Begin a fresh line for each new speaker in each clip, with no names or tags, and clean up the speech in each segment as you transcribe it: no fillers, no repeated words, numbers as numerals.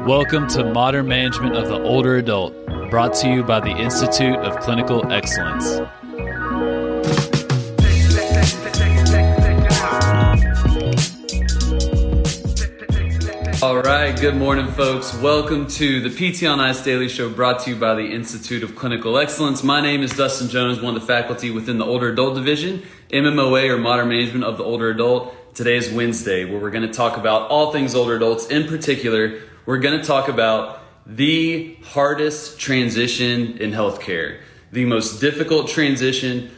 Welcome to Modern Management of the Older Adult, brought to you by the Institute of Clinical Excellence. All right, good morning, folks. Welcome to the PT on Ice Daily Show, brought to you by the Institute of Clinical Excellence. My name is Dustin Jones, one of the faculty within the Older Adult Division, MMOA, or Modern Management of the Older Adult. Today is Wednesday, where we're going to talk about all things older adults. In particular, we're going to talk about the hardest transition in healthcare, the most difficult transition,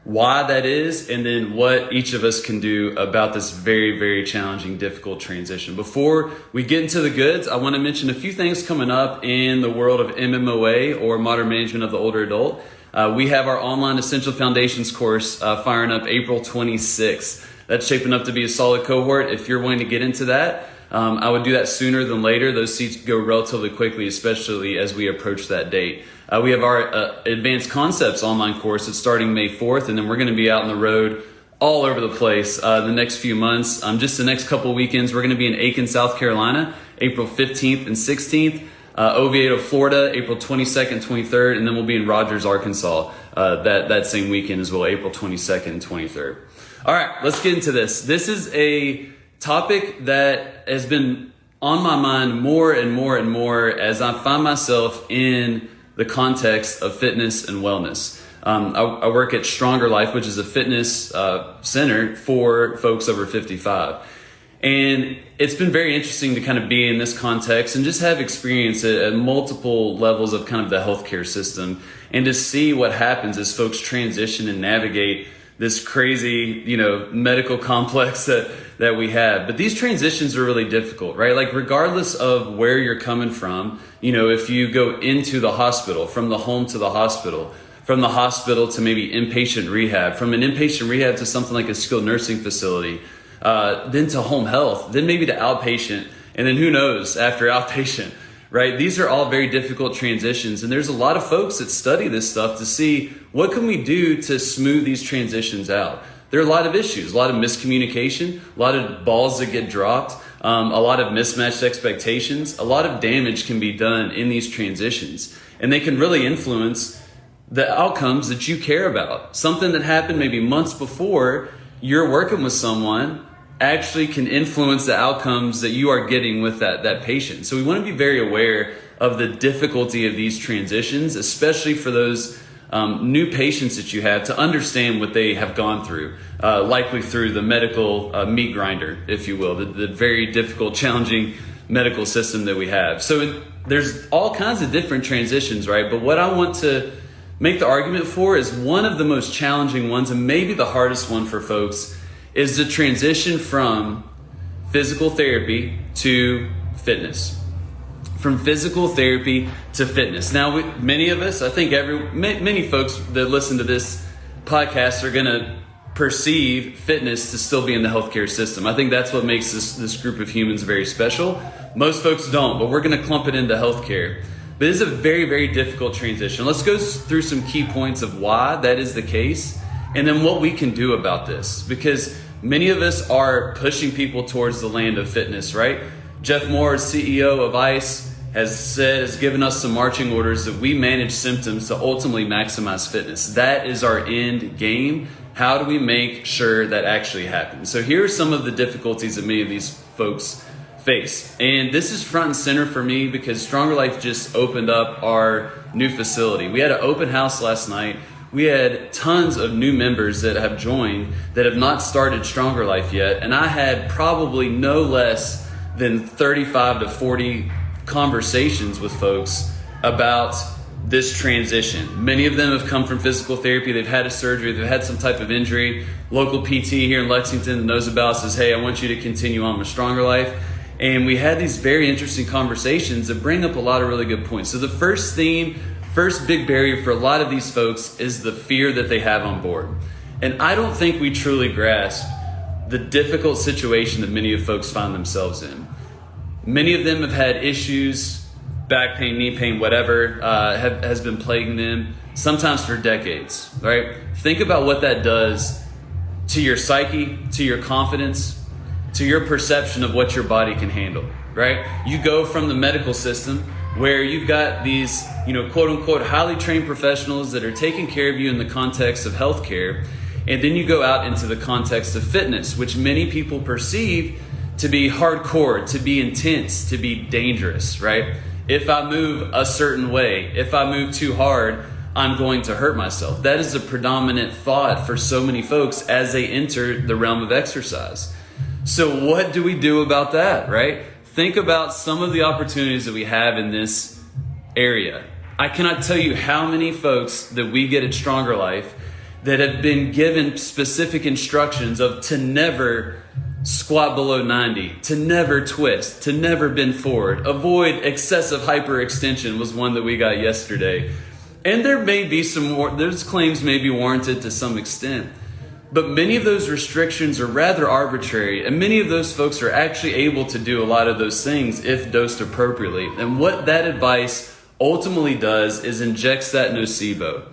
why that is, and then what each of us can do about this very, very challenging, difficult transition. Before we get into the goods, I want to mention a few things coming up in the world of MMOA, or Modern Management of the Older Adult. We have our online Essential Foundations course firing up April 26th. That's shaping up to be a solid cohort. If you're wanting to get into that, I would do that sooner than later. Those seats go relatively quickly, especially as we approach that date. We have our Advanced Concepts online course that's starting May 4th, and then we're going to be out on the road all over the place the next few months. Just the next couple weekends, we're going to be in Aiken, South Carolina, April 15th and 16th. Oviedo, Florida, April 22nd, 23rd, and then we'll be in Rogers, Arkansas that same weekend as well, April 22nd and 23rd. All right, let's get into this. This is a topic that has been on my mind more and more and more as I find myself in the context of fitness and wellness. I work at Stronger Life, which is a fitness center for folks over 55. And it's been very interesting to kind of be in this context and just have experience at multiple levels of kind of the healthcare system, and to see what happens as folks transition and navigate this crazy, medical complex that we have. But these transitions are really difficult, right? Like, regardless of where you're coming from, if you go into the hospital, from the home to the hospital, from the hospital to maybe inpatient rehab, from an inpatient rehab to something like a skilled nursing facility, then to home health, then maybe to outpatient, and then who knows after outpatient, right? These are all very difficult transitions, and there's a lot of folks that study this stuff to see what can we do to smooth these transitions out. There are a lot of issues, a lot of miscommunication, a lot of balls that get dropped, a lot of mismatched expectations. A lot of damage can be done in these transitions, and they can really influence the outcomes that you care about. Something that happened maybe months before you're working with someone actually can influence the outcomes that you are getting with that patient. So we want to be very aware of the difficulty of these transitions, especially for those new patients that you have, to understand what they have gone through, likely through the medical meat grinder, if you will, the very difficult, challenging medical system that we have. So there's all kinds of different transitions, right? But what I want to make the argument for is one of the most challenging ones, and maybe the hardest one for folks, is the transition from physical therapy to fitness. From physical therapy to fitness. Now, many of us, I think many folks that listen to this podcast are going to perceive fitness to still be in the healthcare system. I think that's what makes this group of humans very special. Most folks don't, but we're going to clump it into healthcare. But it is a very, very difficult transition. Let's go through some key points of why that is the case, and then what we can do about this. Because many of us are pushing people towards the land of fitness, right? Jeff Moore, CEO of ICE, has given us some marching orders that we manage symptoms to ultimately maximize fitness. That is our end game. How do we make sure that actually happens? So here are some of the difficulties that many of these folks face. And this is front and center for me because Stronger Life just opened up our new facility. We had an open house last night. We had tons of new members that have joined that have not started Stronger Life yet. And I had probably no less than 35 to 40 conversations with folks about this transition. Many of them have come from physical therapy. They've had a surgery. They've had some type of injury. Local PT here in Lexington that knows about says, hey, I want you to continue on with Stronger Life. And we had these very interesting conversations that bring up a lot of really good points. So the first big barrier for a lot of these folks is the fear that they have on board. And I don't think we truly grasp the difficult situation that many of folks find themselves in. Many of them have had issues, back pain, knee pain, whatever, has been plaguing them, sometimes for decades, right? Think about what that does to your psyche, to your confidence, to your perception of what your body can handle, right? You go from the medical system where you've got these, quote unquote, highly trained professionals that are taking care of you in the context of healthcare. And then you go out into the context of fitness, which many people perceive to be hardcore, to be intense, to be dangerous, right? If I move a certain way, if I move too hard, I'm going to hurt myself. That is a predominant thought for so many folks as they enter the realm of exercise. So what do we do about that, right? Think about some of the opportunities that we have in this area. I cannot tell you how many folks that we get at Stronger Life that have been given specific instructions of to never squat below 90, to never twist, to never bend forward, avoid excessive hyperextension was one that we got yesterday. And there may be some more, those claims may be warranted to some extent, but many of those restrictions are rather arbitrary, and many of those folks are actually able to do a lot of those things if dosed appropriately. And what that advice ultimately does is injects that nocebo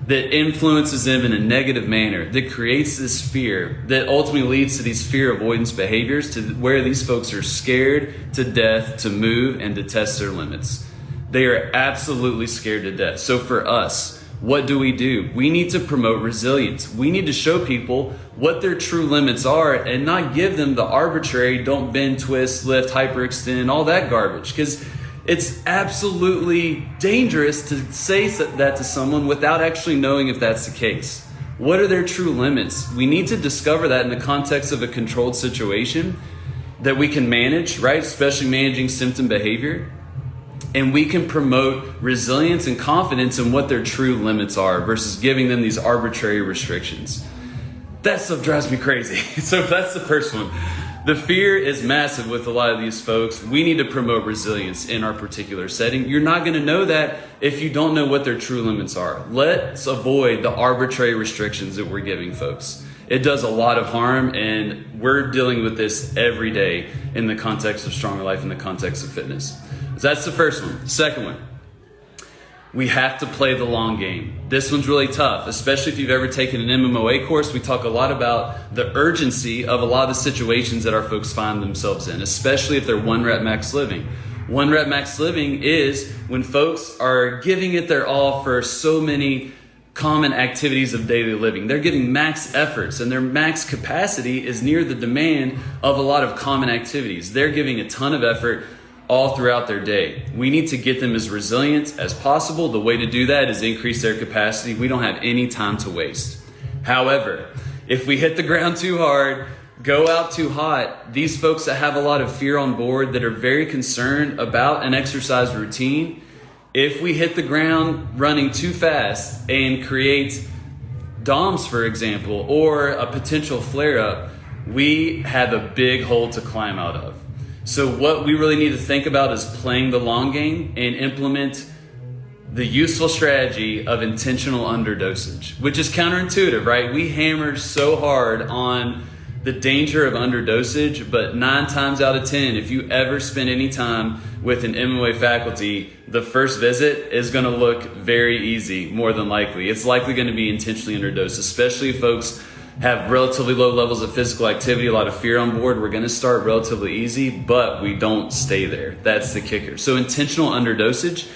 that influences them in a negative manner, that creates this fear, that ultimately leads to these fear avoidance behaviors to where these folks are scared to death to move and to test their limits. They are absolutely scared to death. So for us, what do? We need to promote resilience. We need to show people what their true limits are and not give them the arbitrary, don't bend, twist, lift, hyperextend, all that garbage. Because it's absolutely dangerous to say that to someone without actually knowing if that's the case. What are their true limits? We need to discover that in the context of a controlled situation that we can manage, right? Especially managing symptom behavior. And we can promote resilience and confidence in what their true limits are versus giving them these arbitrary restrictions. That stuff drives me crazy. So that's the first one. The fear is massive with a lot of these folks. We need to promote resilience in our particular setting. You're not going to know that if you don't know what their true limits are. Let's avoid the arbitrary restrictions that we're giving folks. It does a lot of harm, and we're dealing with this every day in the context of Stronger Life, in the context of fitness. So that's the first one. Second one, we have to play the long game. This one's really tough, especially if you've ever taken an MMOA course. We talk a lot about the urgency of a lot of the situations that our folks find themselves in, especially if they're 1 rep max living. 1 rep max living is when folks are giving it their all for so many common activities of daily living. They're giving max efforts, and their max capacity is near the demand of a lot of common activities. They're giving a ton of effort all throughout their day. We need to get them as resilient as possible. The way to do that is increase their capacity. We don't have any time to waste. However, if we hit the ground too hard, go out too hot, these folks that have a lot of fear on board, that are very concerned about an exercise routine, if we hit the ground running too fast and create DOMS, for example, or a potential flare-up, we have a big hole to climb out of. So what we really need to think about is playing the long game and implement the useful strategy of intentional underdosage, which is counterintuitive, right? We hammer so hard on the danger of underdosage, but 9 times out of 10, if you ever spend any time with an MMA faculty, the first visit is going to look very easy, more than likely. It's likely going to be intentionally underdosed, especially if folks have relatively low levels of physical activity, a lot of fear on board. We're going to start relatively easy, but we don't stay there. That's the kicker. So intentional underdosage.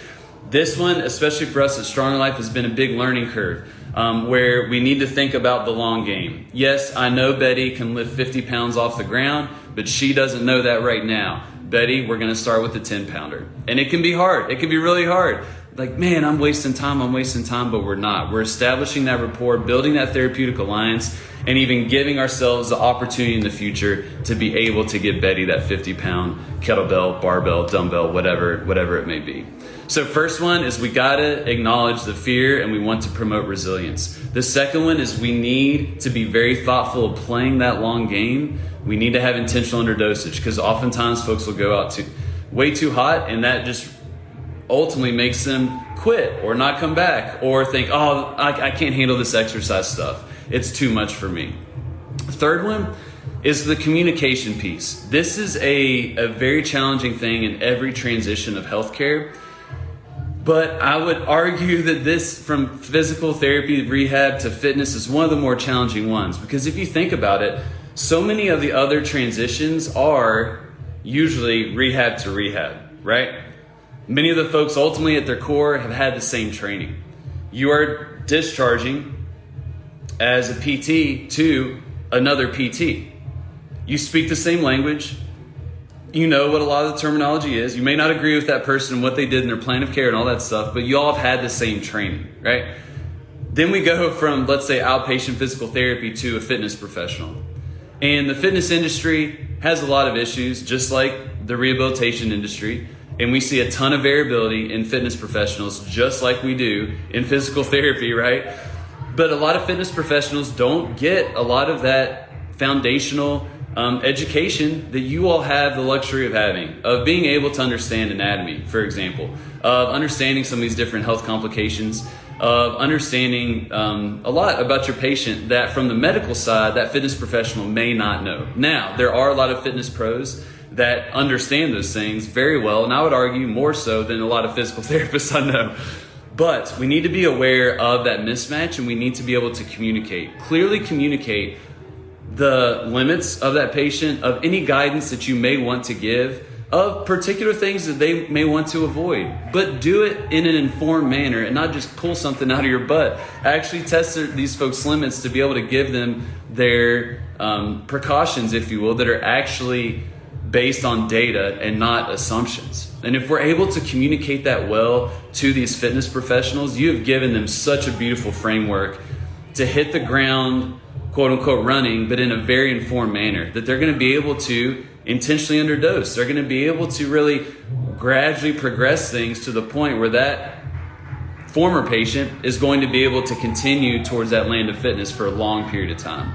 This one, especially for us at Stronger Life, has been a big learning curve where we need to think about the long game. Yes, I know Betty can lift 50 pounds off the ground, but she doesn't know that right now. Betty, we're going to start with the 10-pounder. And it can be hard. It can be really hard. Like, man, I'm wasting time, but we're not. We're establishing that rapport, building that therapeutic alliance, and even giving ourselves the opportunity in the future to be able to get Betty that 50-pound kettlebell, barbell, dumbbell, whatever it may be. So first one is we gotta acknowledge the fear, and we want to promote resilience. The second one is we need to be very thoughtful of playing that long game. We need to have intentional underdosage, because oftentimes folks will go out way too hot, and that just ultimately makes them quit or not come back or think, oh, I can't handle this exercise stuff. It's too much for me. Third one is the communication piece. This is a very challenging thing in every transition of healthcare. But I would argue that this, from physical therapy, rehab to fitness, is one of the more challenging ones. Because if you think about it, so many of the other transitions are usually rehab to rehab, right? Many of the folks ultimately at their core have had the same training. You are discharging as a PT to another PT. You speak the same language. You know what a lot of the terminology is. You may not agree with that person and what they did in their plan of care and all that stuff, but you all have had the same training, right? Then we go from, let's say, outpatient physical therapy to a fitness professional. And the fitness industry has a lot of issues, just like the rehabilitation industry. And we see a ton of variability in fitness professionals, just like we do in physical therapy, right? But a lot of fitness professionals don't get a lot of that foundational education that you all have the luxury of having, of being able to understand anatomy, for example, of understanding some of these different health complications, of understanding a lot about your patient that from the medical side, that fitness professional may not know. Now, there are a lot of fitness pros that understand those things very well, and I would argue more so than a lot of physical therapists I know. But we need to be aware of that mismatch, and we need to be able to clearly communicate the limits of that patient, of any guidance that you may want to give, of particular things that they may want to avoid. But do it in an informed manner and not just pull something out of your butt. Actually test these folks' limits to be able to give them their precautions, if you will, that are actually based on data and not assumptions. And if we're able to communicate that well to these fitness professionals, you have given them such a beautiful framework to hit the ground, quote unquote, running, but in a very informed manner, that they're going to be able to intentionally underdose. They're going to be able to really gradually progress things to the point where that former patient is going to be able to continue towards that land of fitness for a long period of time.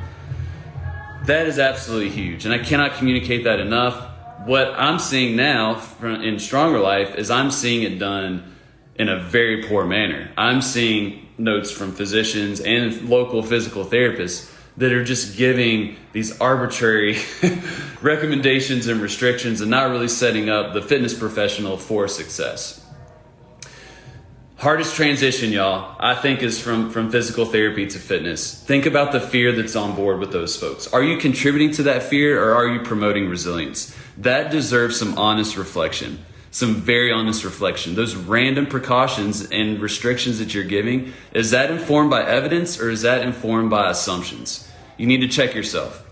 That is absolutely huge, and I cannot communicate that enough. What I'm seeing now in Stronger Life is I'm seeing it done in a very poor manner. I'm seeing notes from physicians and local physical therapists that are just giving these arbitrary recommendations and restrictions and not really setting up the fitness professional for success. Hardest transition, y'all, I think is from physical therapy to fitness. Think about the fear that's on board with those folks. Are you contributing to that fear, or are you promoting resilience? That deserves some honest reflection, some very honest reflection. Those random precautions and restrictions that you're giving, is that informed by evidence or is that informed by assumptions? You need to check yourself.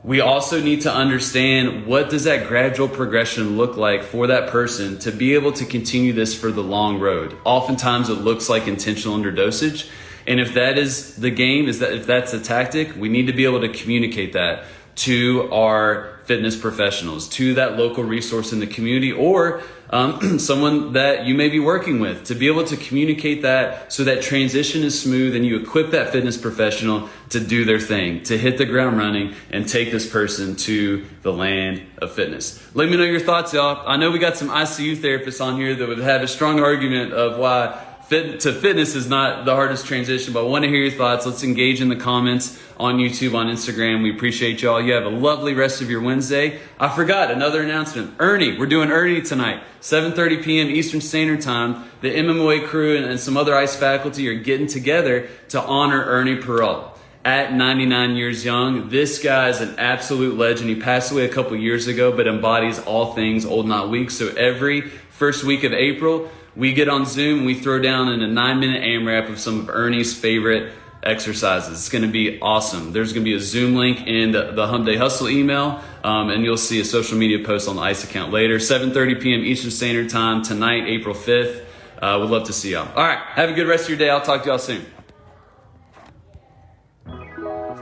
We also need to understand, what does that gradual progression look like for that person to be able to continue this for the long road? Oftentimes it looks like intentional underdosage. And if that is the game, if that's the tactic, we need to be able to communicate that to our fitness professionals, to that local resource in the community, or someone that you may be working with, to be able to communicate that so that transition is smooth and you equip that fitness professional to do their thing, to hit the ground running and take this person to the land of fitness. Let me know your thoughts, y'all. I know we got some ICU therapists on here that would have a strong argument of why fitness is not the hardest transition, but I want to hear your thoughts. Let's engage in the comments on YouTube, on Instagram. We appreciate y'all. You have a lovely rest of your Wednesday. I forgot another announcement. Ernie, we're doing Ernie tonight, 7:30 p.m. Eastern Standard Time. The MMOA crew and some other ICE faculty are getting together to honor Ernie Peralt. At 99 years young, this guy is an absolute legend. He passed away a couple years ago, but embodies all things old, not weak. So every first week of April, we get on Zoom and we throw down in a 9-minute AMRAP of some of Ernie's favorite exercises. It's going to be awesome. There's going to be a Zoom link in the Hump Day Hustle email, and you'll see a social media post on the ICE account later. 7:30 p.m. Eastern Standard Time tonight, April 5th. We'd love to see y'all. All right, have a good rest of your day. I'll talk to y'all soon.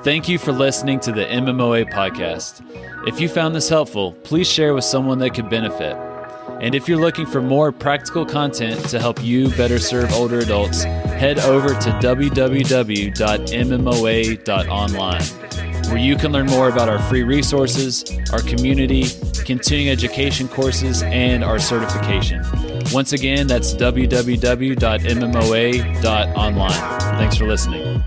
Thank you for listening to the MMOA podcast. If you found this helpful, please share with someone that could benefit. And if you're looking for more practical content to help you better serve older adults, head over to www.mmoa.online, where you can learn more about our free resources, our community, continuing education courses, and our certification. Once again, that's www.mmoa.online. Thanks for listening.